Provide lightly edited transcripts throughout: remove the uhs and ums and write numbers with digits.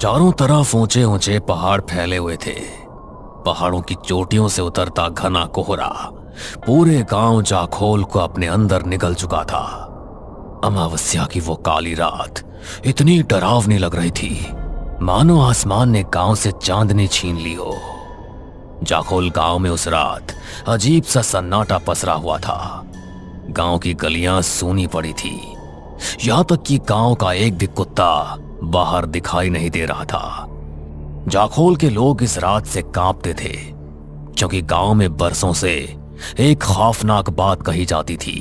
चारों तरफ ऊंचे ऊंचे पहाड़ फैले हुए थे। पहाड़ों की चोटियों से उतरता घना कोहरा पूरे गांव जाखोल को अपने अंदर निगल चुका था। अमावस्या की वो काली रात इतनी डरावनी लग रही थी, मानो आसमान ने गांव से चांदनी छीन ली हो। जाखोल गांव में उस रात अजीब सा सन्नाटा पसरा हुआ था। गांव की गलियां सूनी पड़ी थी, यहां तक कि गांव का एक भी कुत्ता बाहर दिखाई नहीं दे रहा था। जाखोल के लोग इस रात से कांपते थे, क्योंकि गांव में बरसों से एक खौफनाक बात कही जाती थी।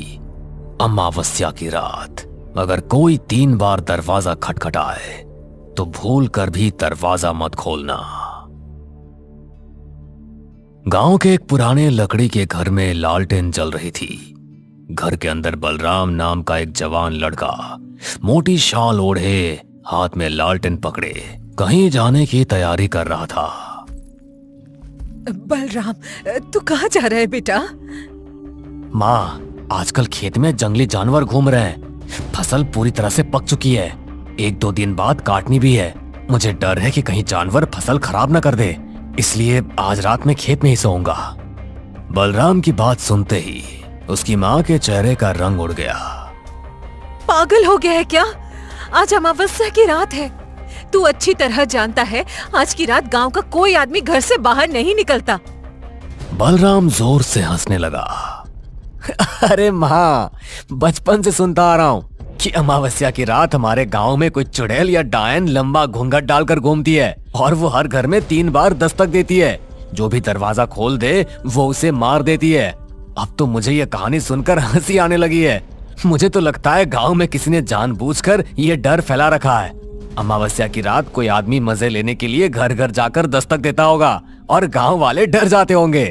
अमावस्या की रात अगर कोई 3 बार दरवाजा खटखटाए तो भूल कर भी दरवाजा मत खोलना। गांव के एक पुराने लकड़ी के घर में लालटेन जल रही थी। घर के अंदर बलराम नाम का एक जवान लड़का मोटी शाल ओढ़े, हाथ में लालटेन पकड़े कहीं जाने की तैयारी कर रहा था। बलराम, तू कहाँ जा रहा है बेटा? माँ, आजकल खेत में जंगली जानवर घूम रहे हैं। फसल पूरी तरह से पक चुकी है, 1-2 दिन बाद काटनी भी है। मुझे डर है कि कहीं जानवर फसल खराब न कर दे, इसलिए आज रात में खेत में ही सोऊंगा। बलराम की बात सुनते ही उसकी माँ के चेहरे का रंग उड़ गया। पागल हो गया है क्या? आज अमावस्या की रात है। तू अच्छी तरह जानता है आज की रात गांव का कोई आदमी घर से बाहर नहीं निकलता। बलराम जोर से हंसने लगा। अरे माँ, बचपन से सुनता आ रहा हूँ कि अमावस्या की रात हमारे गांव में कोई चुड़ैल या डायन लंबा घूंघट डालकर घूमती है और वो हर घर में 3 बार दस्तक देती है। जो भी दरवाजा खोल दे वो उसे मार देती है। अब तो मुझे ये कहानी सुनकर हंसी आने लगी है। मुझे तो लगता है गांव में किसी ने जानबूझकर ये डर फैला रखा है। अमावस्या की रात कोई आदमी मजे लेने के लिए घर घर जाकर दस्तक देता होगा और गांव वाले डर जाते होंगे।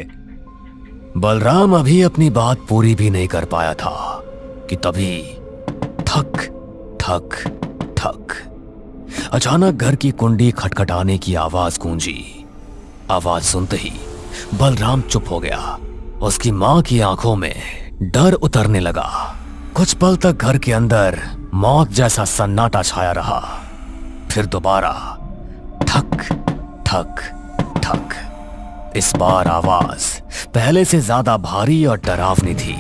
बलराम अभी अपनी बात पूरी भी नहीं कर पाया था कि तभी ठक ठक ठक अचानक घर की कुंडी खटखटाने की आवाज गूंजी। आवाज सुनते ही बलराम चुप हो गया। उसकी मां की आंखों में डर उतरने लगा। कुछ पल तक घर के अंदर मौत जैसा सन्नाटा छाया रहा। फिर दोबारा ठक ठक ठक। इस बार आवाज पहले से ज्यादा भारी और डरावनी थी।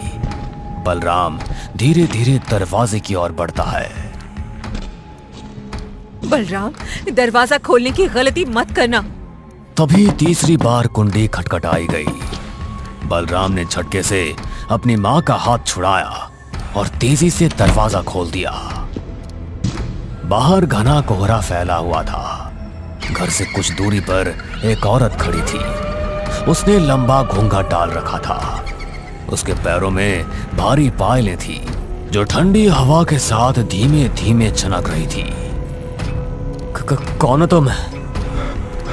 बलराम धीरे धीरे दरवाजे की ओर बढ़ता है। बलराम, दरवाजा खोलने की गलती मत करना। तभी तीसरी बार कुंडी खटखटाई गई। बलराम ने झटके से अपनी मां का हाथ छुड़ाया और तेजी से दरवाजा खोल दिया। बाहर घना कोहरा फैला हुआ था। घर से कुछ दूरी पर एक औरत खड़ी थी। उसने लंबा घूंघट डाल रखा था। उसके पैरों में भारी पायलें थी जो ठंडी हवा के साथ धीमे धीमे चनक रही थी। कौन हो तुम?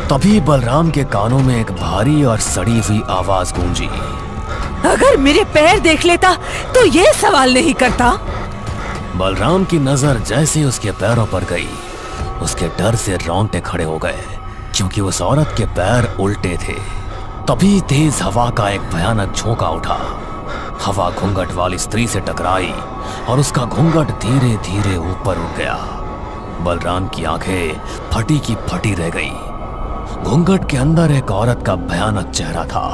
तभी बलराम के कानों में एक भारी और सड़ी हुई आवाज गूंजी। अगर मेरे पैर देख लेता तो ये सवाल नहीं करता। बलराम की नजर जैसे उसके पैरों पर गई, उसके डर से रोंगटे खड़े हो गए, क्योंकि उस औरत के पैर उल्टे थे। तभी तेज हवा का एक भयानक झोंका उठा। हवा घूंघट वाली स्त्री से टकराई और उसका घूंघट धीरे धीरे ऊपर उठ गया। बलराम की आंखें फटी की फटी रह गई। घूंघट के अंदर एक औरत का भयानक चेहरा था।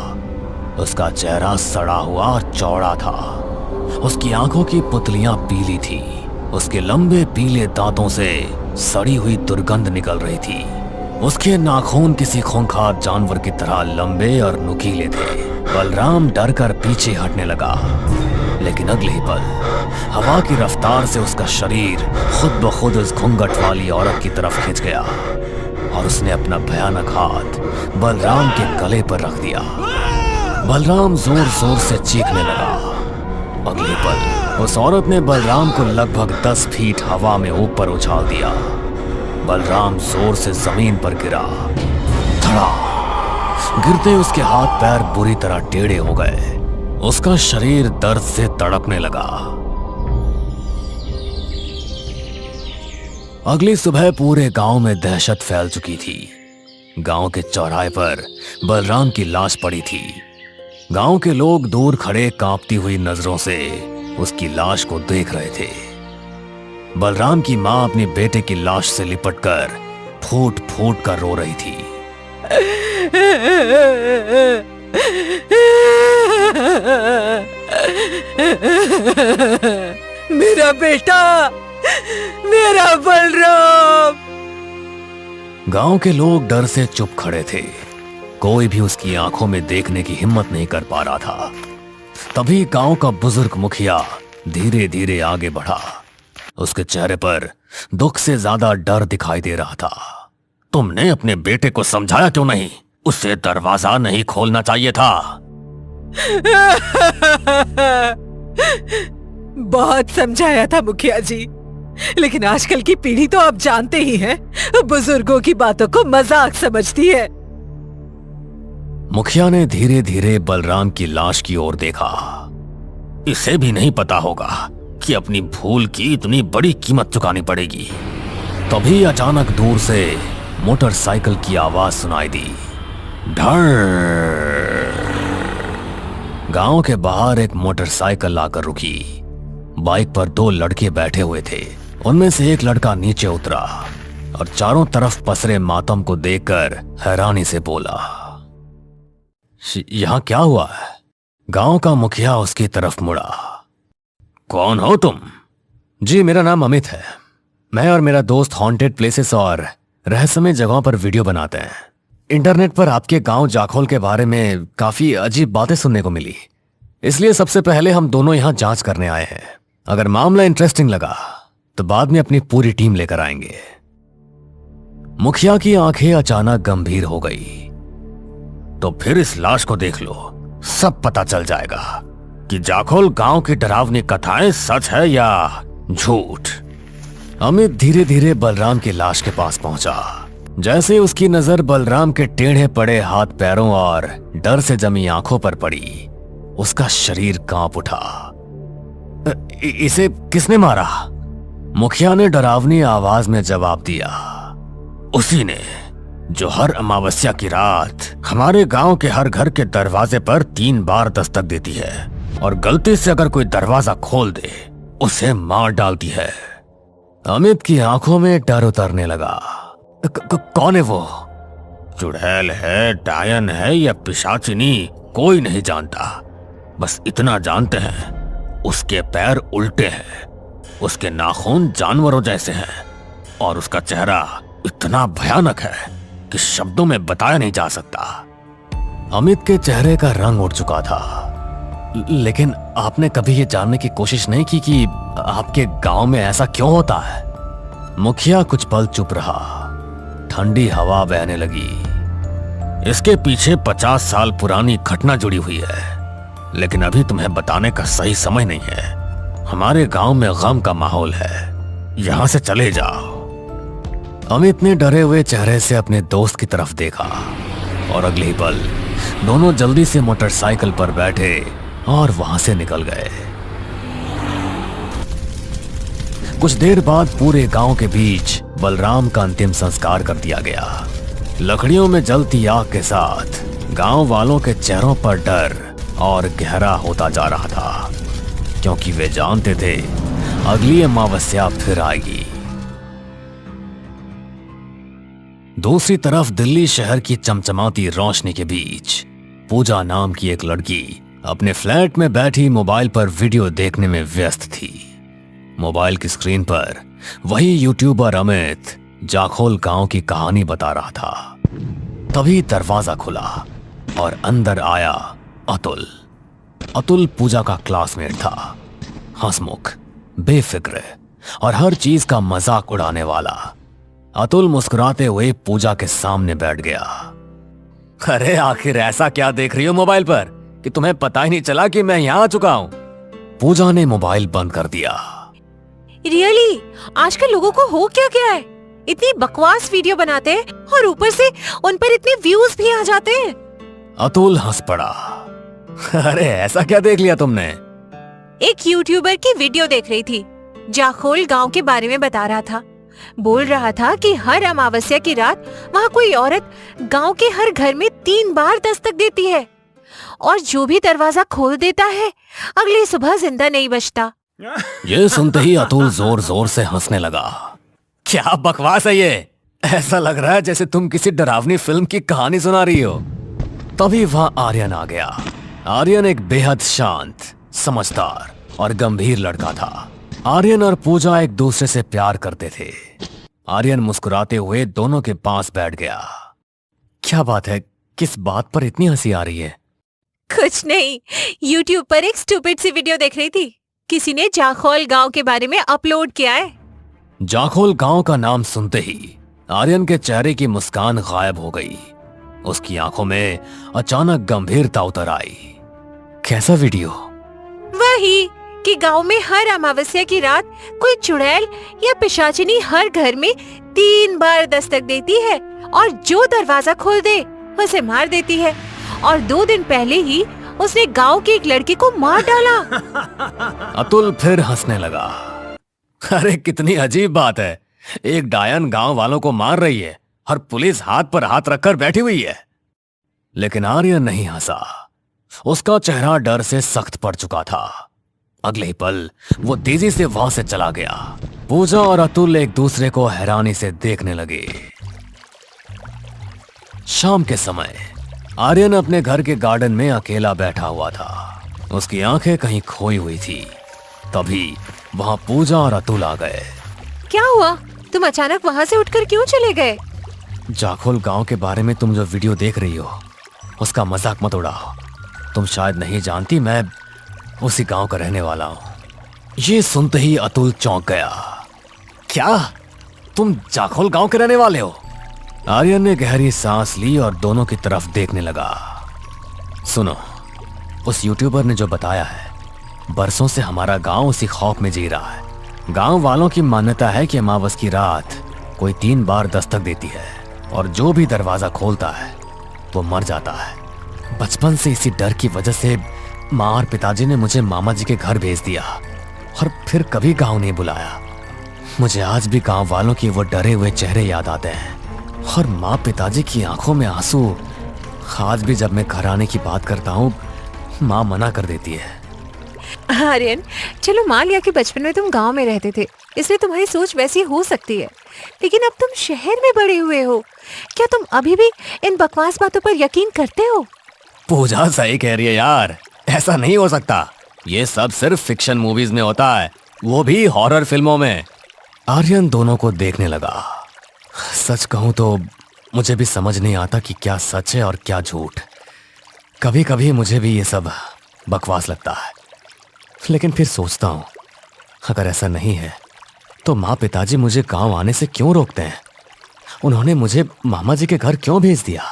उसका चेहरा सड़ा हुआ और चौड़ा था। उसकी आंखों की पुतलियां पीली थी। उसके लंबे पीले दांतों से सड़ी हुई दुर्गंध निकल रही थी। उसके नाखून किसी खूंखार जानवर की तरह लंबे और नुकीले थे। बलराम डर कर पीछे हटने लगा, लेकिन अगले ही पल हवा की रफ्तार से उसका शरीर खुद ब खुद उस घूंघट वाली औरत की तरफ खिंच गया और उसने अपना भयानक हाथ बलराम के गले पर रख दिया। बलराम जोर जोर से चीखने लगा। अगले पल उस औरत ने बलराम को लगभग 10 फीट हवा में ऊपर उछाल दिया। बलराम जोर से जमीन पर गिरा। धड़ा! गिरते उसके हाथ पैर बुरी तरह टेढ़े हो गए। उसका शरीर दर्द से तड़पने लगा। अगली सुबह पूरे गांव में दहशत फैल चुकी थी। गांव के चौराहे पर बलराम की लाश पड़ी थी। गांव के लोग दूर खड़े कांपती हुई नजरों से उसकी लाश को देख रहे थे। बलराम की मां अपने बेटे की लाश से लिपटकर फूट फूट कर रो रही थी। मेरा बेटा, मेरा बलराम। गांव के लोग डर से चुप खड़े थे। कोई भी उसकी आंखों में देखने की हिम्मत नहीं कर पा रहा था। तभी गांव का बुजुर्ग मुखिया धीरे धीरे आगे बढ़ा। उसके चेहरे पर दुख से ज्यादा डर दिखाई दे रहा था। तुमने अपने बेटे को समझाया क्यों नहीं? उसे दरवाजा नहीं खोलना चाहिए था। बहुत समझाया था मुखिया जी, लेकिन आजकल की पीढ़ी तो आप जानते ही हैं, बुजुर्गों की बातों को मजाक समझती है। मुखिया ने धीरे धीरे बलराम की लाश की ओर देखा। इसे भी नहीं पता होगा कि अपनी भूल की इतनी बड़ी कीमत चुकानी पड़ेगी। तभी अचानक दूर से मोटरसाइकिल की आवाज सुनाई दी। धड़। गांव के बाहर एक मोटरसाइकिल आकर रुकी। बाइक पर दो लड़के बैठे हुए थे। उनमें से एक लड़का नीचे उतरा और चारों तरफ पसरे मातम को देखकर हैरानी से बोला, यहां क्या हुआ है? गांव का मुखिया उसकी तरफ मुड़ा। कौन हो तुम? जी, मेरा नाम अमित है। मैं और मेरा दोस्त हॉन्टेड प्लेसेस और रहस्यमय जगहों पर वीडियो बनाते हैं। इंटरनेट पर आपके गांव जाखोल के बारे में काफी अजीब बातें सुनने को मिली, इसलिए सबसे पहले हम दोनों यहां जांच करने आए हैं। अगर मामला इंटरेस्टिंग लगा तो बाद में अपनी पूरी टीम लेकर आएंगे। मुखिया की आंखें अचानक गंभीर हो गई। तो फिर इस लाश को देख लो, सब पता चल जाएगा कि जाखोल गांव की डरावनी कथाएं सच है या झूठ। अमित धीरे धीरे बलराम की लाश के पास पहुंचा। जैसे उसकी नजर बलराम के टेढ़े पड़े हाथ पैरों और डर से जमी आंखों पर पड़ी, उसका शरीर कांप उठा। इसे किसने मारा? मुखिया ने डरावनी आवाज में जवाब दिया। उसी ने जो हर अमावस्या की रात हमारे गांव के हर घर के दरवाजे पर 3 बार दस्तक देती है और गलती से अगर कोई दरवाजा खोल दे उसे मार डालती है। अमित की आंखों में डर उतरने लगा। कौन है वो? चुड़ैल है, डायन है या पिशाचिनी, कोई नहीं जानता। बस इतना जानते हैं, उसके पैर उल्टे हैं, उसके नाखून जानवरों जैसे हैं और उसका चेहरा इतना भयानक है कि शब्दों में बताया नहीं जा सकता। अमित के चेहरे का रंग उड़ चुका था। लेकिन आपने कभी ये जानने की कोशिश नहीं की कि आपके गांव में ऐसा क्यों होता है? मुखिया कुछ पल चुप रहा। ठंडी हवा बहने लगी। इसके पीछे 50 साल पुरानी घटना जुड़ी हुई है, लेकिन अभी तुम्हें बताने का सही समय नहीं है। हमारे गांव में गम का माहौल है, यहां से चले जाओ। अमित ने डरे हुए चेहरे से अपने दोस्त की तरफ देखा और अगले ही पल दोनों जल्दी से मोटरसाइकिल पर बैठे और वहां से निकल गए। कुछ देर बाद पूरे गांव के बीच बलराम का अंतिम संस्कार कर दिया गया। लकड़ियों में जलती आग के साथ गांव वालों के चेहरों पर डर और गहरा होता जा रहा था, क्योंकि वे जानते थे अगली अमावस्या फिर आएगी। दूसरी तरफ दिल्ली शहर की चमचमाती रोशनी के बीच पूजा नाम की एक लड़की अपने फ्लैट में बैठी मोबाइल पर वीडियो देखने में व्यस्त थी। मोबाइल की स्क्रीन पर वही यूट्यूबर अमित जाखोल गांव की कहानी बता रहा था। तभी दरवाजा खुला और अंदर आया अतुल। अतुल पूजा का क्लासमेट था, हंसमुख, बेफिक्र और हर चीज का मजाक उड़ाने वाला। अतुल मुस्कुराते हुए पूजा के सामने बैठ गया। अरे आखिर ऐसा क्या देख रही हो मोबाइल पर कि तुम्हें पता ही नहीं चला कि मैं यहाँ आ चुका हूँ? पूजा ने मोबाइल बंद कर दिया। रियली आजकल लोगों को हो क्या गया है? इतनी बकवास वीडियो बनाते हैं और ऊपर से उन पर इतने व्यूज भी आ जाते हैं। अतुल हंस पड़ा। अरे ऐसा क्या देख लिया तुमने? एक यूट्यूबर की वीडियो देख रही थी, जाखोल गांव के बारे में बता रहा था। बोल रहा था कि हर अमावस्या की रात वहाँ कोई औरत गांव के हर घर में 3 बार दस्तक देती है और जो भी दरवाजा खोल देता है अगली सुबह जिंदा नहीं बचता। ये सुनते ही अतुल जोर जोर से हंसने लगा। क्या बकवास है ये? ऐसा लग रहा है जैसे तुम किसी डरावनी फिल्म की कहानी सुना रही हो। तभी वहां आर्यन आ गया। आर्यन एक बेहद शांत, समझदार और गंभीर लड़का था। आर्यन और पूजा एक दूसरे से प्यार करते थे। आर्यन मुस्कुराते हुए दोनों के पास बैठ गया। क्या बात है, किस बात पर इतनी हंसी आ रही है? कुछ नहीं, YouTube पर एक स्टूपिड सी वीडियो देख रही थी। किसी ने जाखोल गांव के बारे में अपलोड किया है। जाखोल गांव का नाम सुनते ही आर्यन के चेहरे की मुस्कान गायब हो गई। उसकी आंखों में अचानक गंभीरता उतर आई। कैसा वीडियो? वही कि गांव में हर अमावस्या की रात कोई चुड़ैल या पिशाचिनी हर घर में 3 बार दस्तक देती है और जो दरवाजा खोल दे उसे मार देती है। और 2 दिन पहले ही उसने गांव की एक लड़की को मार डाला। अतुल फिर हंसने लगा। अरे कितनी अजीब बात है, एक डायन गांव वालों को मार रही है और पुलिस हाथ पर हाथ रखकर बैठी हुई है। लेकिन आर्यन नहीं हंसा। उसका चेहरा डर से सख्त पड़ चुका था। अगले ही पल वो तेजी से वहां से चला गया। पूजा और अतुल एक दूसरे को हैरानी से देखने लगे। शाम के समय आर्यन अपने घर के गार्डन में अकेला बैठा हुआ था। उसकी आंखें कहीं खोई हुई थी। तभी वहां पूजा और अतुल आ गए। क्या हुआ? तुम अचानक वहां से उठकर क्यों चले गए? जाखोल गांव के बारे में तुम जो वीडियो देख रही हो उसका मजाक मत उड़ाओ। तुम शायद नहीं जानती, मैं उसी गांव का रहने वाला हूं। ये सुनते ही अतुल चौंक गया। क्या तुम जाखोल गांव के रहने वाले हो? आर्यन ने गहरी सांस ली और दोनों की तरफ देखने लगा। सुनो, उस यूट्यूबर ने जो बताया है, बरसों से हमारा गांव उसी खौफ में जी रहा है। गांव वालों की मान्यता है कि अमावस की रात कोई 3 बार दस्तक देती है और जो भी दरवाजा खोलता है वो मर जाता है। बचपन से इसी डर की वजह से माँ और पिताजी ने मुझे मामा जी के घर भेज दिया और फिर कभी गांव नहीं बुलाया। मुझे आज भी गांव वालों के वो डरे हुए चेहरे याद आते हैं और माँ पिताजी की आंखों में आंसू। आज भी जब मैं घर आने की बात करता हूँ, माँ मना कर देती है। आर्यन, चलो मान लिया कि बचपन में तुम गांव में रहते थे, इसलिए तुम्हारी सोच वैसी हो सकती है। लेकिन अब तुम शहर में बड़े हुए हो, क्या तुम अभी भी इन बकवास बातों पर यकीन करते हो? पूजा सही कह रही है यार, ऐसा नहीं हो सकता। ये सब सिर्फ फिक्शन मूवीज में होता है, वो भी हॉरर फिल्मों में। आर्यन दोनों को देखने लगा। सच कहूं तो मुझे भी समझ नहीं आता कि क्या सच है और क्या झूठ। कभी कभी मुझे भी ये सब बकवास लगता है, लेकिन फिर सोचता हूं अगर ऐसा नहीं है तो माँ पिताजी मुझे गांव आने से क्यों रोकते हैं? उन्होंने मुझे मामा जी के घर क्यों भेज दिया?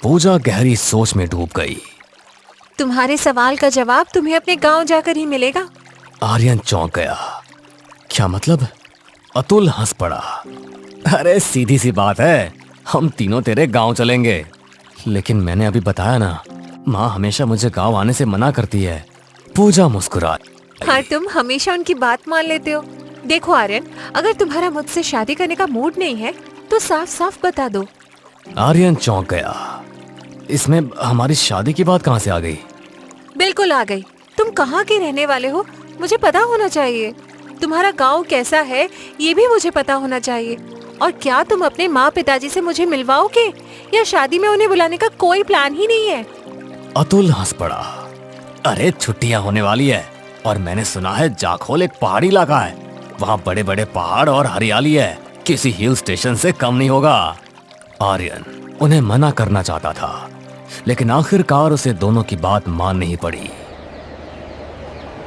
पूजा गहरी सोच में डूब गई। तुम्हारे सवाल का जवाब तुम्हें अपने गांव जाकर ही मिलेगा। आर्यन चौंक गया। क्या मतलब? अतुल हंस पड़ा। अरे सीधी सी बात है, हम तीनों तेरे गांव चलेंगे। लेकिन मैंने अभी बताया ना, माँ हमेशा मुझे गांव आने से मना करती है। पूजा मुस्कुराई। हाँ, तुम हमेशा उनकी बात मान लेते हो। देखो आर्यन, अगर तुम्हारा मुझसे शादी करने का मूड नहीं है तो साफ साफ बता दो। आर्यन चौंक गया। इसमें हमारी शादी की बात कहाँ से आ गई? बिल्कुल आ गई। तुम कहाँ के रहने वाले हो मुझे पता होना चाहिए। तुम्हारा गांव कैसा है ये भी मुझे पता होना चाहिए। और क्या तुम अपने माँ पिताजी से मुझे मिलवाओगे या शादी में उन्हें बुलाने का कोई प्लान ही नहीं है? अतुल हंस पड़ा। अरे छुट्टियां होने वाली है और मैंने सुना है जाखोल एक पहाड़ी इलाका है। वहाँ बड़े बड़े पहाड़ और हरियाली है, किसी हिल स्टेशन से कम नहीं होगा। आर्यन उन्हें मना करना चाहता था, लेकिन आखिरकार उसे दोनों की बात माननी ही पड़ी।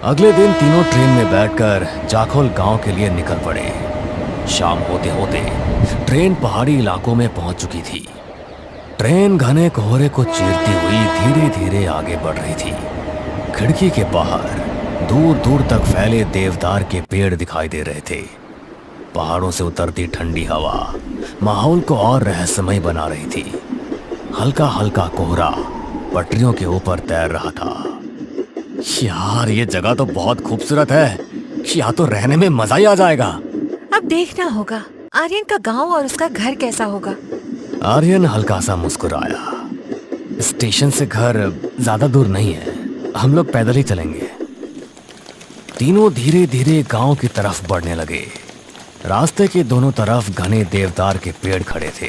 अगले दिन तीनों ट्रेन में बैठकर जाखोल गांव के लिए निकल पड़े। शाम होते होते ट्रेन पहाड़ी इलाकों में पहुंच चुकी थी। ट्रेन घने कोहरे को चीरती हुई धीरे धीरे आगे बढ़ रही थी। खिड़की के बाहर दूर दूर तक फैले देवदार के पेड़ दिखाई दे रहे थे। पहाड़ों से उतरती ठंडी हवा माहौल को और रहस्यमय बना रही थी। हल्का हल्का कोहरा पटरियों के ऊपर तैर रहा था। यार ये जगह तो बहुत खूबसूरत है, यहाँ तो रहने में मजा ही आ जाएगा। अब देखना होगा आर्यन का गांव और उसका घर कैसा होगा। आर्यन हल्का सा मुस्कुराया। स्टेशन से घर ज्यादा दूर नहीं है, हम लोग पैदल ही चलेंगे। तीनों धीरे धीरे गांव की तरफ बढ़ने लगे। रास्ते के दोनों तरफ घने देवदार के पेड़ खड़े थे।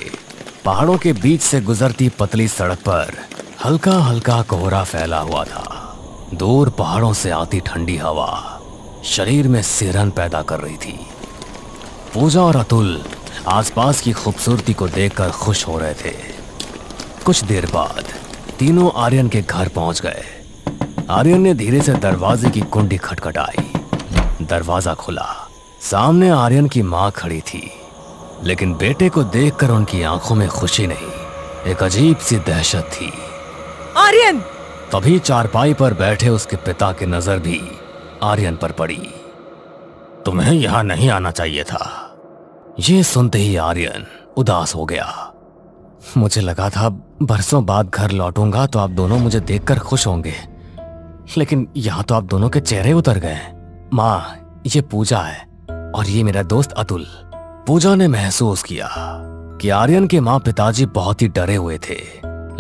पहाड़ों के बीच से गुजरती पतली सड़क पर हल्का हल्का कोहरा फैला हुआ था। दूर पहाड़ों से आती ठंडी हवा शरीर में सिरहन पैदा कर रही थी। पूजा और अतुल आसपास की खूबसूरती को देखकर खुश हो रहे थे। कुछ देर बाद तीनों आर्यन के घर पहुंच गए। आर्यन ने धीरे से दरवाजे की कुंडी खटखटाई। दरवाजा खुला। सामने आर्यन की मां खड़ी थी, लेकिन बेटे को देखकर उनकी आंखों में खुशी नहीं, एक अजीब सी दहशत थी। आर्यन! तभी चारपाई पर बैठे उसके पिता की नजर भी आर्यन पर पड़ी। तुम्हें यहां नहीं आना चाहिए था। ये सुनते ही आर्यन उदास हो गया। मुझे लगा था बरसों बाद घर लौटूंगा तो आप दोनों मुझे देखकर खुश होंगे, लेकिन यहाँ तो आप दोनों के चेहरे उतर गए। माँ, ये पूजा है और ये मेरा दोस्त अतुल। पूजा ने महसूस किया कि आर्यन के माँ पिताजी बहुत ही डरे हुए थे,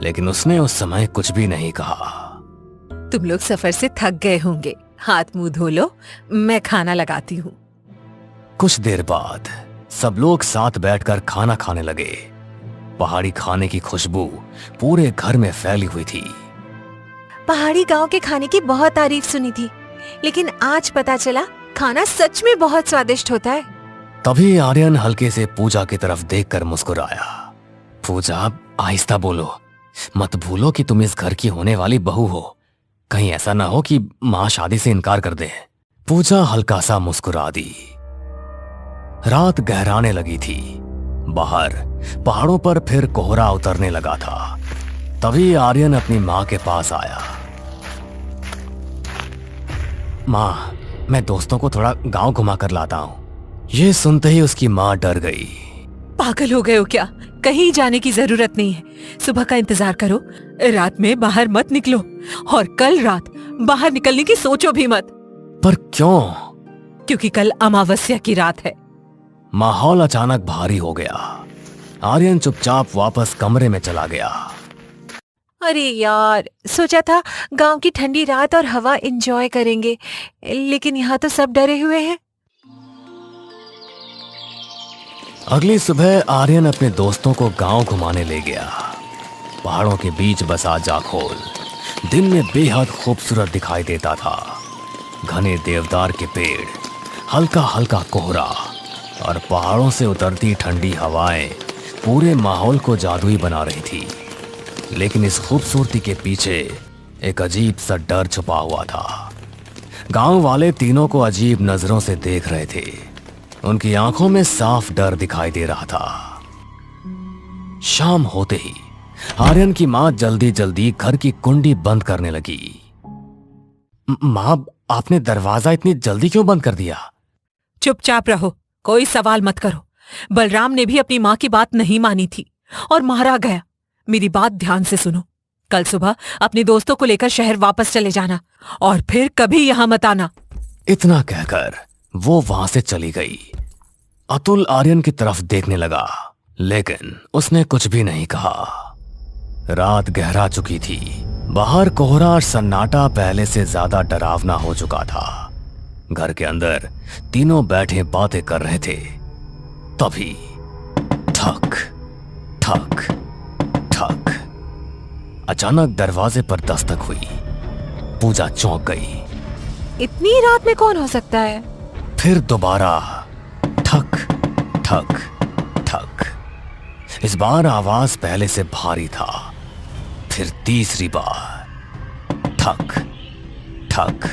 लेकिन उसने उस समय कुछ भी नहीं कहा। तुम लोग सफर से थक गए होंगे, हाथ मुंह धो लो, मैं खाना लगाती हूँ। कुछ देर बाद सब लोग साथ बैठकर खाना खाने लगे। पहाड़ी खाने की खुशबू पूरे घर में फैली हुई थी। पहाड़ी गांव के खाने की बहुत तारीफ सुनी थी, लेकिन आज पता चला खाना सच में बहुत स्वादिष्ट होता है। तभी आर्यन हल्के से पूजा की तरफ देखकर मुस्कुराया। पूजा, आहिस्ता बोलो, मत भूलो कि तुम इस घर की होने वाली बहू हो। कहीं ऐसा ना हो कि माँ शादी से इनकार कर दे। पूजा हल्का सा मुस्कुरा दी। रात गहराने लगी थी। बाहर पहाड़ों पर फिर कोहरा उतरने लगा था। तभी आर्यन अपनी माँ के पास आया। माँ, मैं दोस्तों को थोड़ा गांव घुमा कर लाता हूँ। ये सुनते ही उसकी माँ डर गई। पागल हो गए हो क्या? कहीं जाने की जरूरत नहीं है। सुबह का इंतजार करो, रात में बाहर मत निकलो, और कल रात बाहर निकलने की सोचो भी मत। पर क्यों? क्योंकि कल अमावस्या की रात है। माहौल अचानक भारी हो गया। आर्यन चुपचाप वापस कमरे में चला गया। अरे यार, सोचा था गांव की ठंडी रात और हवा एंजॉय करेंगे, लेकिन यहाँ तो सब डरे हुए हैं। अगली सुबह आर्यन अपने दोस्तों को गांव घुमाने ले गया। पहाड़ों के बीच बसा जाखोल दिन में बेहद खूबसूरत दिखाई देता था। घने देवदार के पेड़, हल्का हल्का कोहरा और पहाड़ों से उतरती ठंडी हवाएं पूरे माहौल को जादुई बना रही थी। लेकिन इस खूबसूरती के पीछे एक अजीब सा डर छुपा हुआ था। गांव वाले तीनों को अजीब नजरों से देख रहे थे। उनकी आंखों में साफ डर दिखाई दे रहा था। शाम होते ही आर्यन की मां जल्दी जल्दी घर की कुंडी बंद करने लगी। मां, आपने दरवाजा इतनी जल्दी क्यों बंद कर दिया? चुपचाप रहो, कोई सवाल मत करो। बलराम ने भी अपनी माँ की बात नहीं मानी थी और मारा गया। मेरी बात ध्यान से सुनो। कल सुबह अपने दोस्तों को लेकर शहर वापस चले जाना और फिर कभी यहाँ मत आना। इतना कहकर वो वहां से चली गई। अतुल आर्यन की तरफ देखने लगा, लेकिन उसने कुछ भी नहीं कहा। रात गहरा चुकी थी। बाहर कोहरा और सन्नाटा पहले से ज्यादा डरावना हो चुका था। घर के अंदर तीनों बैठे बातें कर रहे थे। तभी ठक ठक ठक, अचानक दरवाजे पर दस्तक हुई। पूजा चौंक गई। इतनी रात में कौन हो सकता है? फिर दोबारा ठक ठक ठक। इस बार आवाज पहले से भारी था। फिर तीसरी बार ठक ठक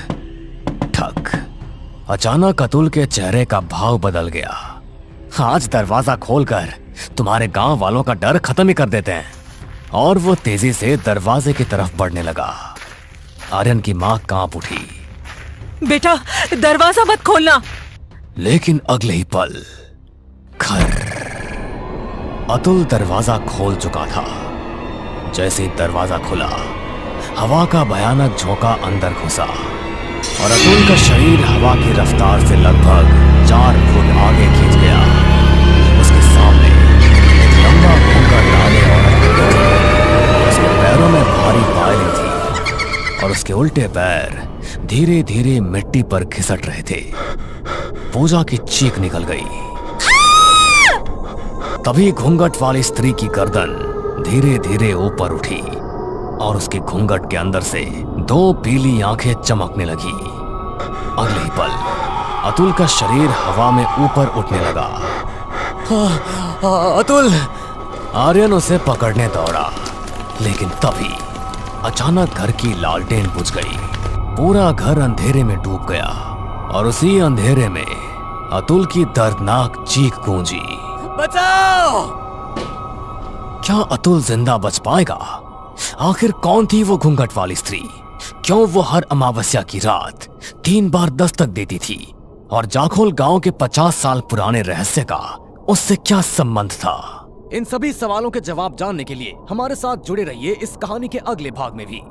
ठक। अचानक अतुल के चेहरे का भाव बदल गया। आज दरवाजा खोलकर तुम्हारे गांव वालों का डर खत्म ही कर देते हैं। और वो तेजी से दरवाजे की तरफ बढ़ने लगा। आर्यन की मां कांप उठी। बेटा, दरवाजा मत खोलना। लेकिन अगले ही पल खर, अतुल दरवाजा खोल चुका था। जैसे ही दरवाजा खुला, हवा का भयानक झोंका अंदर घुसा और अतुल का शरीर हवा की रफ्तार से लगभग 4 फुट आगे खींच गया। उसके सामने एक लंबा भूखा डाले औरत खड़ी थी। उसके पैरों में भारी पायलें थी और उसके उल्टे पैर धीरे धीरे मिट्टी पर घिसट रहे थे। पूजा की चीख निकल गई। तभी घूंघट वाली स्त्री की गर्दन धीरे धीरे ऊपर उठी और उसके घूंघट के अंदर से 2 पीली आंखें चमकने लगी। अगले ही पल अतुल का शरीर हवा में ऊपर उठने लगा। अतुल! आर्यन उसे पकड़ने दौड़ा, लेकिन तभी अचानक घर की लालटेन बुझ गई। पूरा घर अंधेरे में डूब गया और उसी अंधेरे में अतुल की दर्दनाक चीख गूंजी। बचाओ! क्या अतुल जिंदा बच पाएगा? आखिर कौन थी वो घूंघट वाली स्त्री? क्यों वो हर अमावस्या की रात 3 बार दस्तक देती थी? और जाखोल गांव के 50 साल पुराने रहस्य का उससे क्या संबंध था? इन सभी सवालों के जवाब जानने के लिए हमारे साथ जुड़े रहिए इस कहानी के अगले भाग में भी।